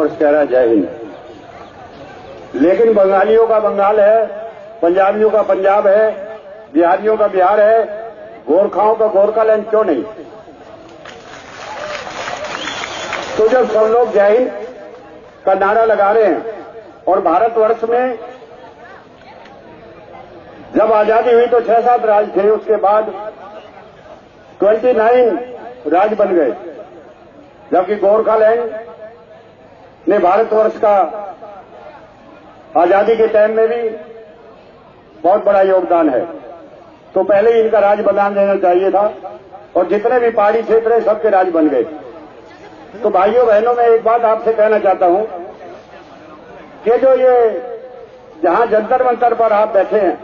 भारतवर्ष कह रहा है जय हिंद। लेकिन बंगालियों का बंगाल है, पंजाबियों का पंजाब है, बिहारियों का बिहार है, गोरखाओं का गोरखालैंड क्यों नहीं? तो जब सब लोग जय हिंद का नारा लगा रहे हैं और भारतवर्ष में जब आजादी हुई तो 6-7 राज्य थे, उसके बाद 29 राज्य बन गए, जबकि गोरखालैंड ने भारतवर्ष का आजादी के टाइम में भी बहुत बड़ा योगदान है। तो पहले ही इनका राज्य बना देना चाहिए था और जितने भी पहाड़ी क्षेत्र है सबके राज्य बन गए। तो भाइयों बहनों, मैं एक बात आपसे कहना चाहता हूं कि जो ये जहां जंतर मंतर पर आप बैठे हैं,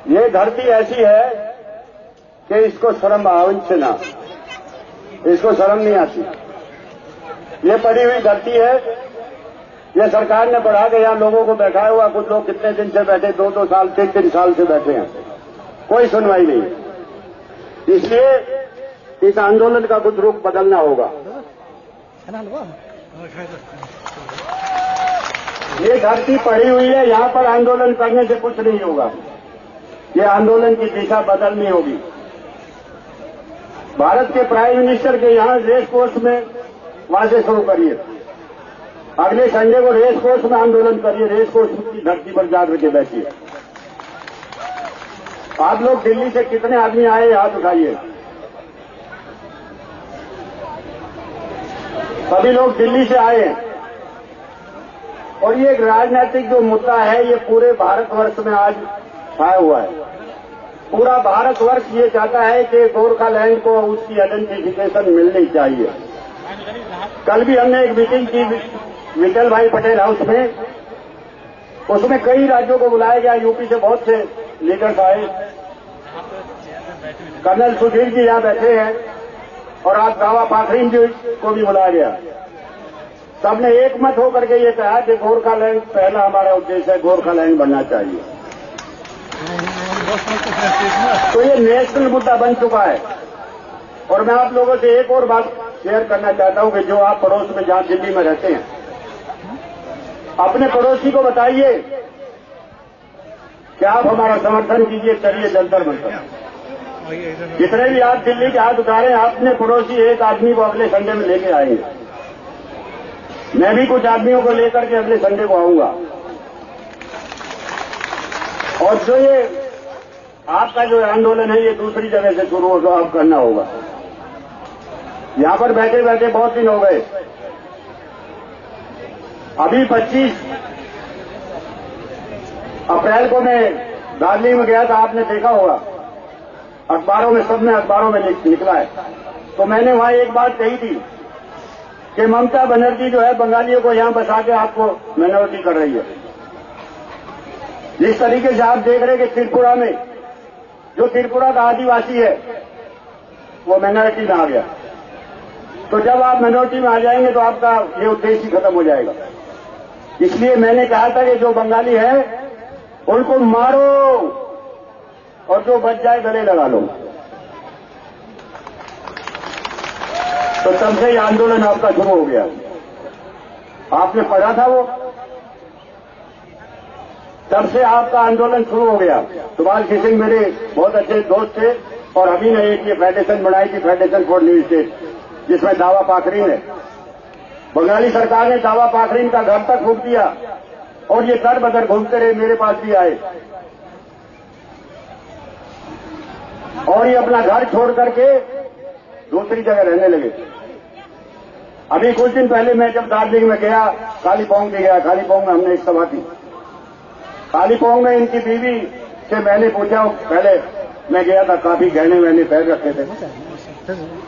ये धरती ऐसी है कि इसको शर्म आवश्य ना, इसको शर्म नहीं आती। ये पड़ी हुई धरती है, ये सरकार ने बढ़ा के यहां लोगों को बैठाया हुआ। कुछ लोग कितने दिन से बैठे, 2-2 साल 3-3 साल से बैठे हैं, कोई सुनवाई नहीं। इसलिए इस आंदोलन का कुछ रुख बदलना होगा। ये धरती पड़ी हुई है, यहां पर आंदोलन करने से कुछ नहीं होगा। ये आंदोलन की दिशा बदलनी होगी। भारत के प्राइम मिनिस्टर के यहां रेस कोर्स में वहां से शुरू करिए, अगले संडे को रेस कोर्स में आंदोलन करिए, रेस कोर्स की धरती पर जाकर के बैठिए। आप लोग दिल्ली से कितने आदमी आए, हाथ उठाइए। सभी लोग दिल्ली से आए हैं। और ये एक राजनीतिक जो मुद्दा है, ये पूरे भारतवर्ष में आज छाया हुआ है। पूरा भारतवर्ष ये चाहता है कि गोरखालैंड को उसकी आइडेंटिफिकेशन मिलनी चाहिए। कल भी हमने एक मीटिंग की विठल भाई पटेल हाउस में, उसमें कई राज्यों को बुलाया गया, यूपी से बहुत से लीडर्स आए, कर्नल सुधीर जी यहां बैठे हैं, और आज दावा पाखरीन जी को भी बुलाया गया। सबने एक मत होकर के ये कहा कि गोरखालैंड पहला हमारा उद्देश्य है, गोरखालैंड बनना चाहिए। तो ये नेशनल मुद्दा बन चुका है। और मैं आप लोगों से एक और बात शेयर करना चाहता हूं कि जो आप पड़ोस में जहां दिल्ली में रहते हैं, अपने पड़ोसी को बताइए कि आप हमारा समर्थन कीजिए, चलिए जंतर मंतर। जितने भी आप दिल्ली के हाथ उतारे, अपने पड़ोसी एक आदमी को अगले संडे में लेके आएंगे। मैं भी कुछ आदमियों को लेकर के अगले संडे को आऊंगा। और जो ये आपका जो आंदोलन है, ये दूसरी जगह से शुरू हो, आप करना होगा। यहां पर बैठे बैठे बहुत दिन हो गए। अभी 25 अप्रैल को मैं दार्जिलिंग में गया था, आपने देखा होगा, अखबारों में, सब में अखबारों में निकला है। तो मैंने वहां एक बात कही थी कि ममता बनर्जी जो है बंगालियों को यहां बसा के आपको माइनॉरिटी कर रही है। जिस तरीके से आप देख रहे हैं कि त्रिपुरा में, जो त्रिपुरा का आदिवासी है वो माइनॉरिटी में आ गया, तो जब आप माइनॉरिटी में आ जाएंगे तो आपका ये उद्देश्य ही खत्म हो जाएगा। इसलिए मैंने कहा था कि जो बंगाली है उनको मारो और जो बच जाए गले लगा लो। तो तब से ये आंदोलन आपका शुरू हो गया। आपने पढ़ा था वो, तब से आपका आंदोलन शुरू हो गया। सुभाष सिंह मेरे बहुत अच्छे दोस्त थे, और अभी ने एक ये फेडरेशन बनाई थी, फेडरेशन फॉर न्यू स्टेट, जिसमें दावा पाखरीन है। बंगाली सरकार ने दावा पाखरीन का घर तक फूंक दिया और ये दर बदर घूमते रहे, मेरे पास भी आए, और ये अपना घर छोड़ करके दूसरी जगह रहने लगे। अभी कुछ दिन पहले मैं जब दार्जिलिंग में गया, कालीपोंग भी गया, कालीपोंग में हमने एक सभा की। कालीपोंग में इनकी बीवी से मैंने पूछा, पहले मैं गया था, काफी गहने वहने पहन रखे थे,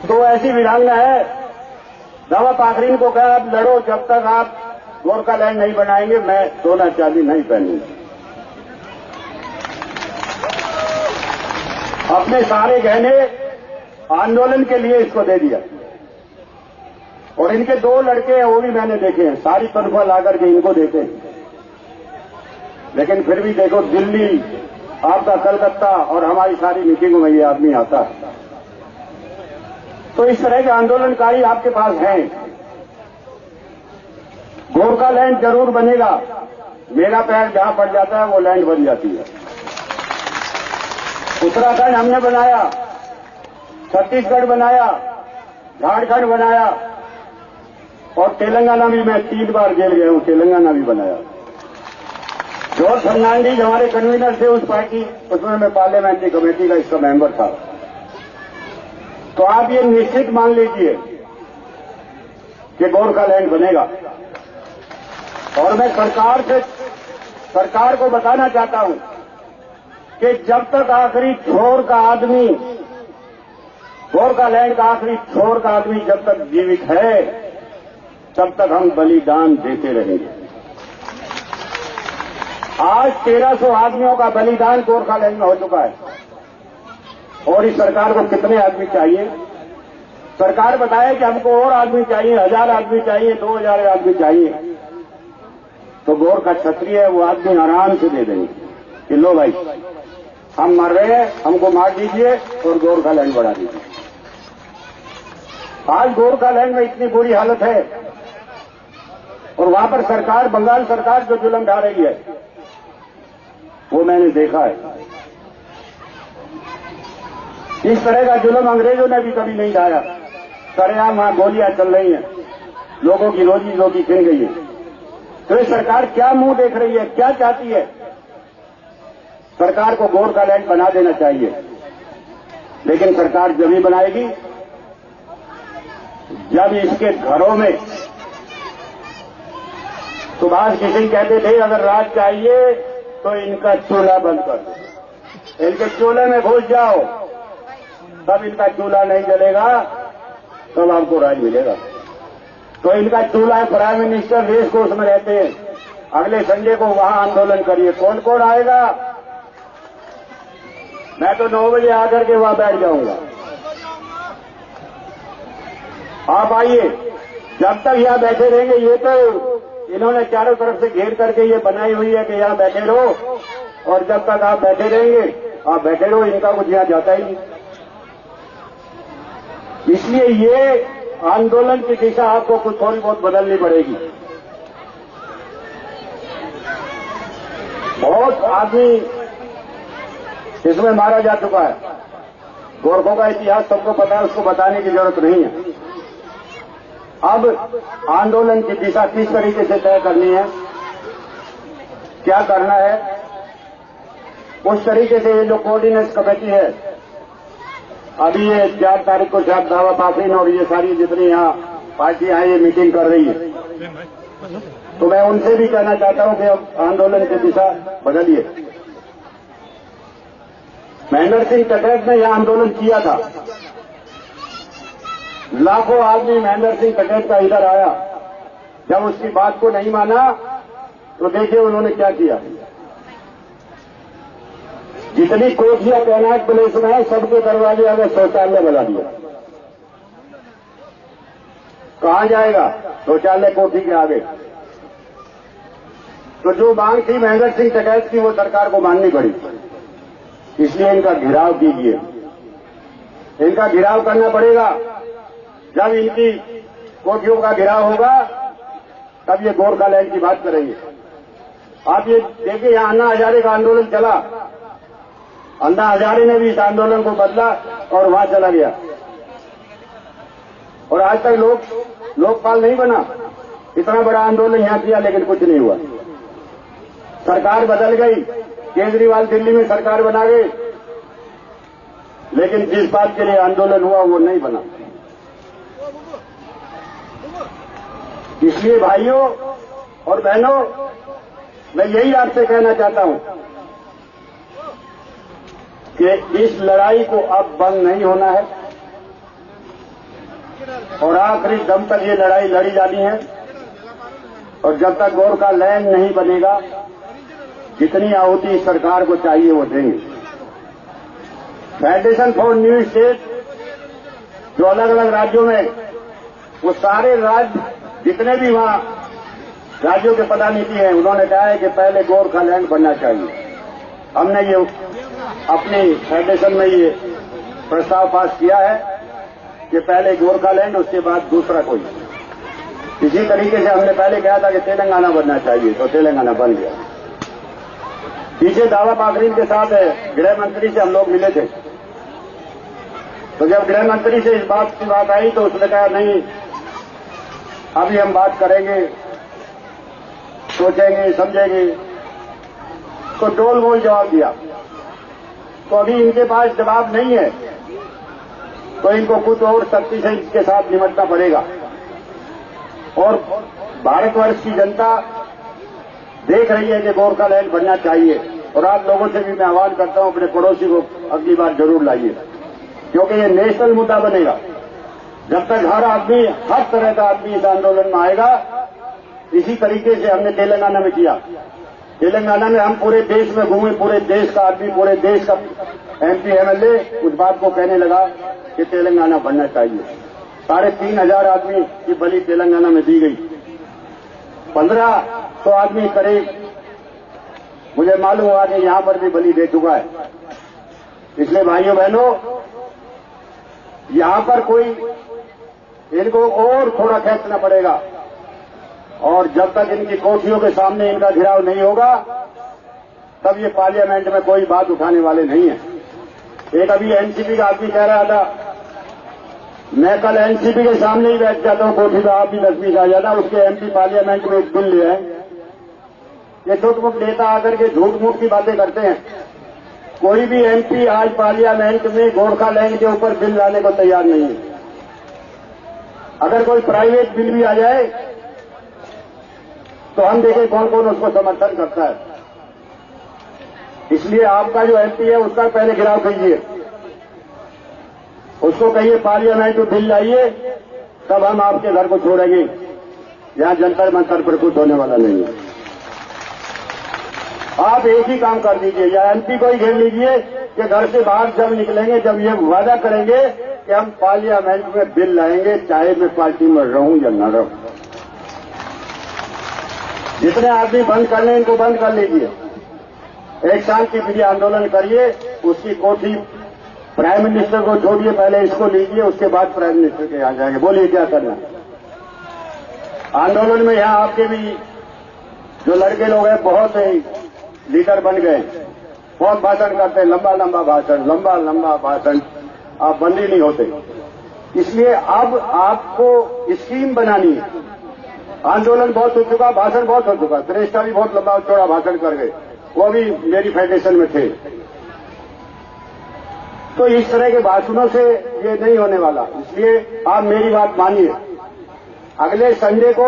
तो ऐसी वीरांगना है, दावा पाखरीन को कहा आप लड़ो, जब तक आप गोरखालैंड नहीं बनाएंगे मैं सोना चांदी नहीं पहनूंगा। अपने सारे गहने आंदोलन के लिए इसको दे दिया। और इनके 2 लड़के हैं, वो भी मैंने देखे हैं, सारी तनख्वाह ला करके इनको देते हैं। लेकिन फिर भी देखो, दिल्ली, आपका कलकत्ता और हमारी सारी मीटिंगों में ये आदमी आता है। तो इस तरह के आंदोलनकारी आपके पास हैं। गोरखालैंड जरूर बनेगा। मेरा पैर जहां पड़ जाता है वो लैंड बन जाती है। उत्तराखंड हमने बनाया, छत्तीसगढ़ बनाया, झारखंड बनाया और तेलंगाना भी मैं 3 बार जेल गया हूं, तेलंगाना भी बनाया। जॉर्ज फर्नांडीज हमारे कन्वीनर थे उस पार्टी, उसमें मैं पार्लियामेंट्री कमेटी का इसका मेंबर था। तो आप ये निश्चित मान लीजिए कि गोरखालैंड बनेगा। और मैं सरकार को बताना चाहता हूं कि जब तक आखिरी छोर का आदमी, गोरखालैंड का आखिरी छोर का आदमी जब तक जीवित है, तब तक हम बलिदान देते रहेंगे। आज 1300 आदमियों का बलिदान गोरखालैंड में हो चुका है। और इस सरकार को कितने आदमी चाहिए? सरकार बताए कि हमको और आदमी चाहिए, 1000 आदमी चाहिए, 2000 आदमी चाहिए। तो गोरखा क्षत्रिय है, वो आदमी आराम से दे देंगे कि लो भाई, हम मर रहे हैं, हमको मार दीजिए और गोरखालैंड बढ़ा दीजिए। आज गोरखालैंड में इतनी बुरी हालत है और वहां पर सरकार, बंगाल सरकार जो जुल्म ढा रही है, वो मैंने देखा है। इस तरह का जुल्म अंग्रेजों ने भी कभी नहीं ढाया। सरेआम वहां गोलियां चल रही हैं, लोगों की रोजी रोटी छिन गई है। तो ये सरकार क्या मुंह देख रही है, क्या चाहती है? सरकार को गोरखालैंड बना देना चाहिए, लेकिन सरकार जब ही बनाएगी जब इसके घरों में, सुभाष किशन कहते थे अगर राज चाहिए तो इनका चूल्हा बंद कर दो, इनके चूल्हे में घुस जाओ, तब इनका चूल्हा नहीं जलेगा, तब आपको राज मिलेगा। तो इनका चूल्हा है प्राइम मिनिस्टर, रेस कोर्स में रहते हैं। अगले संडे को वहां आंदोलन करिए, कौन कौन आएगा? मैं तो 9 बजे आकर के वहां बैठ जाऊंगा। आप आइए, जब तक यहां बैठे रहेंगे, ये तो इन्होंने चारों तरफ से घेर करके ये बनाई हुई है कि यहां बैठे रहो, और जब तक आप बैठे रहेंगे, आप बैठे रहो, इनका कुछ यहां जाता ही नहीं। इसलिए ये आंदोलन की दिशा आपको कुछ थोड़ी बहुत बदलनी पड़ेगी। बहुत आदमी इसमें मारा जा चुका है। गोरखों का इतिहास सबको पता है, उसको बताने की जरूरत नहीं है। अब आंदोलन की दिशा किस तरीके से तय करनी है, क्या करना है, उस तरीके से ये जो कोऑर्डिनेट कमेटी है, अभी ये 4 तारीख को शायद दावा पाफरीन और ये सारी जितनी यहाँ पार्टियां हैं ये मीटिंग कर रही है, तो मैं उनसे भी कहना चाहता हूं कि अब आंदोलन की दिशा बदलिए। महेंद्र सिंह टिकैत ने यह आंदोलन किया था, लाखों आदमी महेंद्र सिंह टिकैत का इधर आया। जब उसकी बात को नहीं माना तो देखिए उन्होंने क्या किया। जितनी कोठियां तैनात पुलिस में है, सबके दरवाजे आगे शौचालय बना दिया। कहां जाएगा शौचालय? कोठी के आगे। तो जो मांग थी महेंद्र सिंह टिकैत की, वो सरकार को माननी पड़ी। इसलिए इनका घेराव कीजिए, इनका घेराव करना पड़ेगा। जब इनकी कोठियों का घेराव होगा तब ये गोरखालैंड की बात करेंगे। आप ये देखिए, यहां अन्ना हजारे का आंदोलन चला, अन्ना हजारे ने भी इस आंदोलन को बदला और वहां चला गया, और आज तक लोकपाल नहीं बना। इतना बड़ा आंदोलन यहां किया लेकिन कुछ नहीं हुआ। सरकार बदल गई, केजरीवाल दिल्ली में सरकार बना गए, लेकिन जिस बात के लिए आंदोलन हुआ वो नहीं बना। इसलिए भाइयों और बहनों, मैं यही आपसे कहना चाहता हूं कि इस लड़ाई को अब बंद नहीं होना है और आखिरी दम तक ये लड़ाई लड़ी जानी है। और जब तक गोरखालैंड नहीं बनेगा, जितनी आहुति सरकार को चाहिए वो देंगे। फेडरेशन फॉर न्यू स्टेट जो अलग अलग राज्यों में, वो सारे राज्य जितने भी वहां राज्यों के पदाधिकारी हैं, उन्होंने कहा है कि पहले गोरखालैंड बनना चाहिए। हमने ये अपनी फेडरेशन में ये प्रस्ताव पास किया है कि पहले गोरखालैंड, उसके बाद दूसरा कोई। इसी तरीके से हमने पहले कहा था कि तेलंगाना बनना चाहिए, तो तेलंगाना बन गया। पीछे दावा पाखरीन के साथ है, गृह मंत्री से हम लोग मिले थे, तो जब गृह मंत्री से इस बात की बात आई तो उसने कहा नहीं, अभी हम बात करेंगे, सोचेंगे, समझेंगे, तो डोल मोल जवाब दिया। तो अभी इनके पास जवाब नहीं है, तो इनको कुछ और सख्ती से इसके साथ निपटना पड़ेगा। और भारतवर्ष की जनता देख रही है कि गोरखालैंड बनना चाहिए, और आप लोगों से भी मैं आह्वान करता हूं अपने पड़ोसी को अगली बार जरूर लाइए, क्योंकि ये नेशनल मुद्दा बनेगा। जब तक हर आदमी, हर तरह का आदमी इस आंदोलन में आएगा, इसी तरीके से हमने तेलंगाना में किया। तेलंगाना में हम पूरे देश में घूमे, पूरे देश का आदमी, पूरे देश का MP MLA उस बात को कहने लगा कि तेलंगाना बनना चाहिए। 3,500 आदमी की बलि तेलंगाना में दी गई, 1500 आदमी करीब मुझे मालूम हुआ कि यहां पर भी बलि दे चुका है। इसलिए भाइयों बहनों, यहां पर कोई, इनको और थोड़ा खींचना पड़ेगा, और जब तक इनकी कोठियों के सामने इनका घिराव नहीं होगा, तब ये पार्लियामेंट में कोई बात उठाने वाले नहीं है। एक अभी एनसीपी का आदमी कह रहा था, मैं कल एनसीपी के सामने ही बैठ जाता हूं कोठी पे, आप भी 10 बीस आ जाना, उसके MP पार्लियामेंट में एक बिल ले आए। ये झूठ-मूठ नेता आकर के झूठ-मूठ की बातें करते हैं। कोई भी MP आज पार्लियामेंट में गोरखालैंड के ऊपर बिल लाने को तैयार नहीं है। अगर कोई प्राइवेट बिल भी आ जाए तो हम देखें कौन कौन उसको समर्थन करता है। इसलिए आपका जो MP है उसका पहले घिराव कीजिए, उसको कहिए पार्लियामेंट में बिल लाइए, तब हम आपके घर को छोड़ेंगे। यहां जंतर मंतर पर कुछ होने वाला नहीं है। आप एक ही काम कर दीजिए, या MP को ही घेर लीजिए कि घर से बाहर जब निकलेंगे, जब ये वादा करेंगे कि हम पार्लियामेंट में बिल लाएंगे, चाहे मैं पार्टी में रहूं या न रहूं। जितने आदमी बंद करने, इनको बंद कर लीजिए। एक शांति प्रिय आंदोलन करिए, उसकी कोठी प्राइम मिनिस्टर को छोड़िए, पहले इसको लीजिए, उसके बाद प्राइम मिनिस्टर के यहां जाएंगे। बोलिए क्या करना। आंदोलन में यहां आपके भी जो लड़के लोग हैं, बहुत लीडर बन गए, बहुत भाषण करते हैं, लंबा लंबा भाषण, आप बंद ही नहीं होते। इसलिए अब आपको स्कीम बनानी है। आंदोलन बहुत हो चुका, भाषण बहुत हो चुका, श्रेष्ठा भी बहुत लंबा चौड़ा भाषण कर गए, वो भी मेरी फेडरेशन में थे। तो इस तरह के भाषणों से ये नहीं होने वाला। इसलिए आप मेरी बात मानिए, अगले संडे को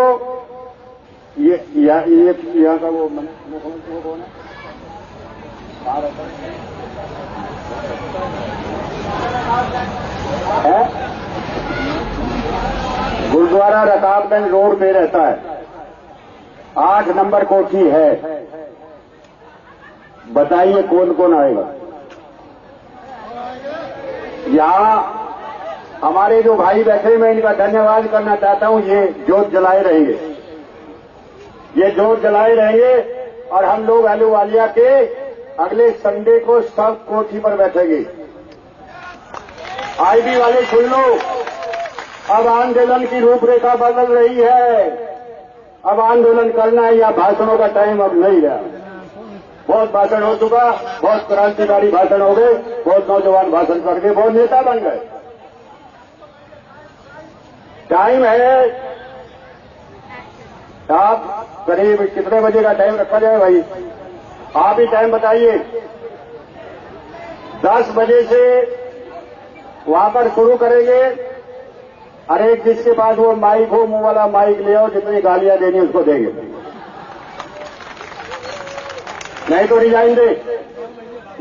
ये यहाँ का वो कौन है, गुरुद्वारा रकाबगंज रोड पे रहता है, 8 नंबर कोठी है। बताइए कौन कौन आएगा। यहां हमारे जो भाई बैठे, मैं इनका धन्यवाद करना चाहता हूं। ये जोत जलाए रहेंगे, ये जोत जलाए रहेंगे, और हम लोग अहलूवालिया के अगले संडे को सब कोठी पर बैठेंगे। IB वाले सुन लो, अब आंदोलन की रूपरेखा बदल रही है। अब आंदोलन करना है, या भाषणों का टाइम अब नहीं रहा। बहुत भाषण हो चुका, बहुत क्रांतिकारी भाषण हो गए, बहुत नौजवान भाषण कर गए, बहुत नेता बन गए। टाइम है, आप करीब कितने बजे का टाइम रखा जाए भाई? आप ही टाइम बताइए। 10 बजे से वहां पर शुरू करेंगे। हर एक जिसके पास वो माइक हो, मुंह वाला माइक ले आओ, जितनी गालियां देनी उसको देंगे, नहीं तो रिजाइन दे।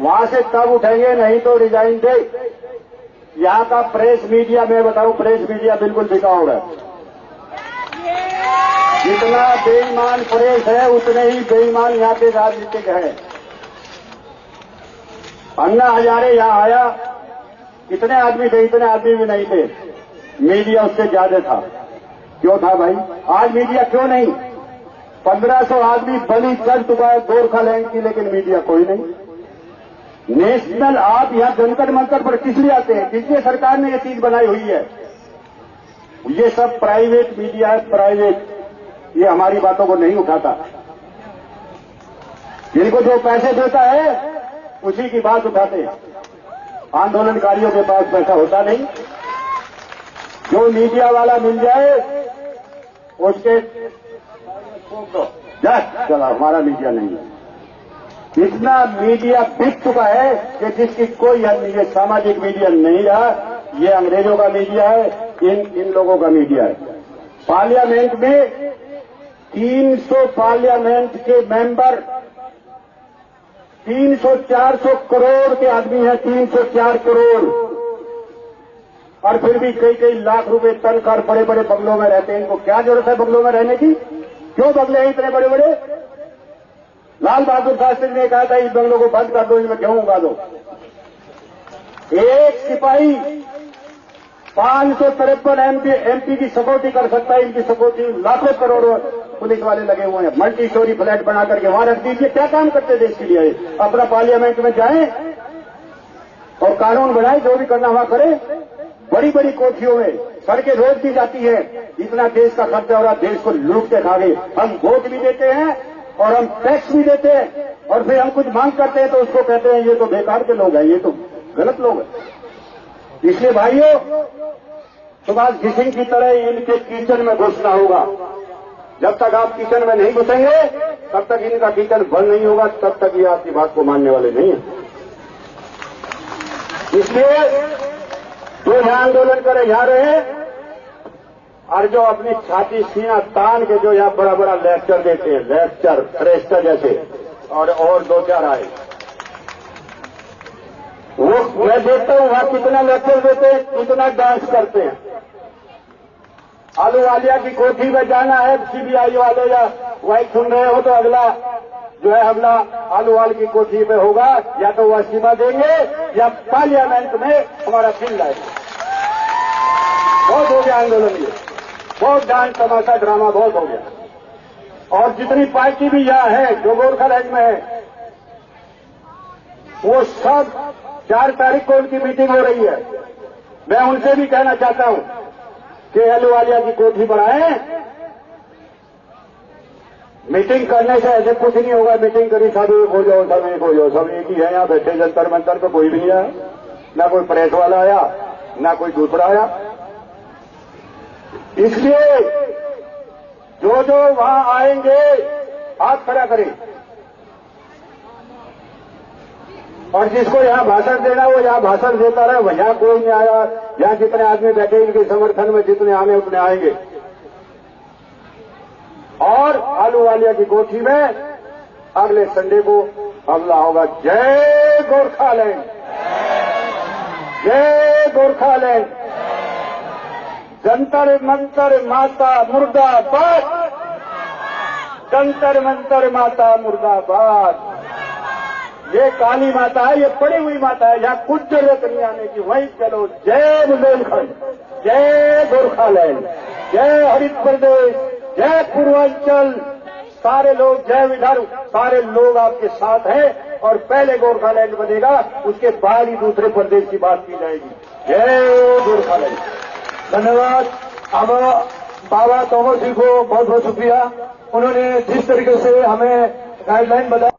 वहां से तब उठेंगे, नहीं तो रिजाइन दे। यहां का प्रेस मीडिया, मैं बताऊं, प्रेस मीडिया बिल्कुल बिकाऊ है। जितना बेईमान प्रेस है, उतने ही बेईमान यहां के राजनीतिक है। अन्ना हजारे यहां आया, कितने आदमी थे? इतने आदमी भी नहीं थे, मीडिया उससे ज्यादा था। क्यों था भाई? आज मीडिया क्यों नहीं? 1500 आदमी बलि कर चुका है गोरखालैंड की, लेकिन मीडिया कोई नहीं। नेशनल, आप यहां जंतर मंतर पर किस लिए आते हैं? किसलिए सरकार ने यह चीज बनाई हुई है? ये सब प्राइवेट मीडिया है, प्राइवेट। ये हमारी बातों को नहीं उठाता। जिनको जो पैसे देता है उसी की बात उठाते हैं। आंदोलनकारियों के पास पैसा होता नहीं। जो मीडिया वाला मिल जाए उसके चला, हमारा मीडिया नहीं है। इतना मीडिया बिक चुका है कि जिसकी कोई हद नहीं है। सामाजिक मीडिया नहीं रहा, ये अंग्रेजों का मीडिया है, इन लोगों का मीडिया है। पार्लियामेंट में 300 पार्लियामेंट के मेंबर, 300-400 करोड़ के आदमी हैं, 304 करोड़, और फिर भी कई लाख रुपए तनख्वाह बड़े बड़े बंगलों में रहते हैं। इनको क्या जरूरत है बंगलों में रहने की? क्यों बंगले हैं इतने बड़े बड़े? लाल बहादुर शास्त्री ने कहा था इस बंगलों को बंद कर दो, इनमें गेहूं उगा दो। एक सिपाही 553 एमपी की सिक्योरिटी कर सकता है। इनकी सिक्योरिटी लाखों करोड़ों पुलिस वाले लगे हुए हैं। मल्टी स्टोरी फ्लैट बना करके वहां रख दीजिए। क्या काम करते देश के लिए? अपना पार्लियामेंट में जाएं और कानून बनाएं, जो भी करना वहां करें। बड़ी बड़ी कोठियों में सड़कें रोक दी जाती है। इतना देश का खर्चा हो रहा, देश को लूट के खा गए। हम वोट भी देते हैं और हम टैक्स भी देते हैं, और फिर हम कुछ मांग करते हैं तो उसको कहते हैं ये तो बेकार के लोग हैं, ये तो गलत लोग हैं। इसलिए भाइयों, सुभाष घिसिंग की तरह इनके किचन में घुसना होगा। जब तक आप किचन में नहीं घुसेंगे तब तक इनका किचन बंद नहीं होगा, तब तक ये आपकी बात को मानने वाले नहीं है। इसलिए जो यहां आंदोलन करे यहां रहे, और जो अपनी छाती सीना तान के जो यहां बड़ा बड़ा लेक्चर देते हैं, लेक्चर प्रेस्टर जैसे, और 2-4 आए, वो मैं देखता हूं वहां कितना लेक्चर देते हैं, कितना डांस करते हैं। आलूवालिया की कोठी में जाना है, सीबीआई वाले या वही सुन रहे हो तो अगला जो है हमला आलूवाल की कोठी पे होगा, या तो वह सीमा देंगे या पार्लियामेंट में हमारा बिल लाएंगे। बहुत हो गया आंदोलन, ये बहुत डांस तमाशा ड्रामा बहुत हो गया। और जितनी पार्टी भी यहां है जो गोरखालैंड में है, वो सब 4 तारीख को उनकी मीटिंग हो रही है। मैं उनसे भी कहना चाहता हूं कि आलूवालिया की कोठी पर आए। मीटिंग करने से ऐसे कुछ नहीं होगा। मीटिंग करी सब एक हो जाओ, सब एक हो जाओ, सब एक ही है। यहां बैठे जंतर मंतर पे कोई भी नहीं आया, ना कोई प्रेस वाला आया, ना कोई दूसरा आया। इसलिए जो जो वहां आएंगे हाथ खड़ा करें, और जिसको यहां भाषण देना वो यहां भाषण देता रहे। यहां कोई नहीं आया, यहां जितने आदमी बैठे इनके समर्थन में जितने आने उतने आएंगे। और आलूवालिया की कोठी में अगले संडे को हमला होगा। जय गोरखालैंड, जय गोरखालैंड, जंतर मंतर माता मुर्दाबाद, जंतर मंतर माता मुर्दाबाद। ये काली माता है, ये पड़ी हुई माता है, यहाँ कुछ जरूरत नहीं आने की। वहीं चलो। जय बुंदेलखंड, जय गोरखालैंड, जय हरित प्रदेश, जय पूर्वांचल। सारे लोग जय विदर्भ, सारे लोग आपके साथ हैं। और पहले गोरखालैंड बनेगा, उसके बाद ही दूसरे प्रदेश की बात की जाएगी। जय गोरखालैंड। धन्यवाद। अब बाबा तोमर सिंह को बहुत बहुत शुक्रिया। उन्होंने जिस तरीके से हमें गाइडलाइन बताया।